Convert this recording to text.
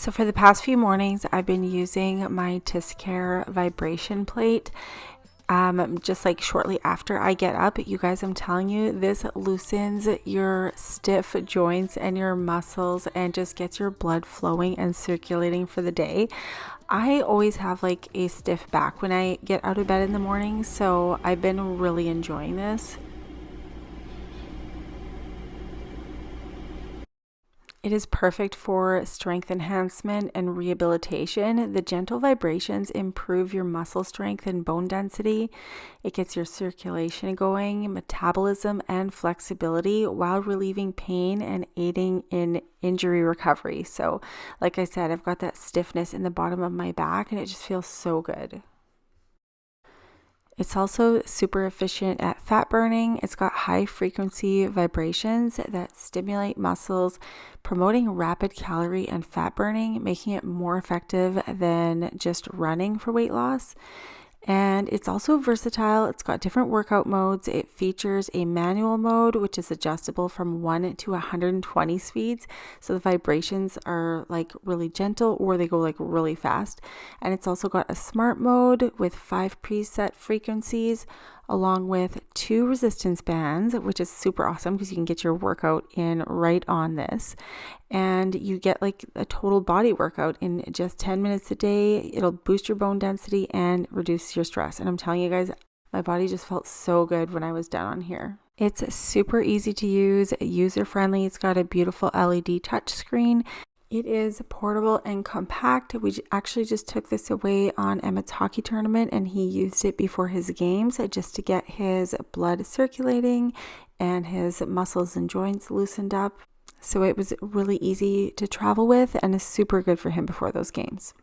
So for the past few mornings, I've been using my Tisscare Vibration Plate. Just like shortly after I get up, you guys, I'm telling you, this loosens your stiff joints and your muscles and just gets your blood flowing and circulating for the day. I always have like a stiff back when I get out of bed in the morning, so I've been really enjoying this. It is perfect for strength enhancement and rehabilitation. The gentle vibrations improve your muscle strength and bone density. It gets your circulation going, metabolism, and flexibility while relieving pain and aiding in injury recovery. So, like I said, I've got that stiffness in the bottom of my back and it just feels so good. It's also super efficient at fat burning. It's got high frequency vibrations that stimulate muscles, promoting rapid calorie and fat burning, making it more effective than just running for weight loss. And it's also versatile. It's got different workout modes. It features a manual mode, which is adjustable from 1 to 120 speeds. So the vibrations are like really gentle or they go like really fast. And it's also got a smart mode with 5 preset frequencies, along with 2 resistance bands, which is super awesome because you can get your workout in right on this. And you get like a total body workout in just 10 minutes a day. It'll boost your bone density and reduce your stress. And I'm telling you guys, my body just felt so good when I was done on here. It's super easy to use, user friendly. It's got a beautiful LED touch screen. It is portable and compact. We actually just took this away on Emmett's hockey tournament and he used it before his games just to get his blood circulating and his muscles and joints loosened up. So it was really easy to travel with and is super good for him before those games.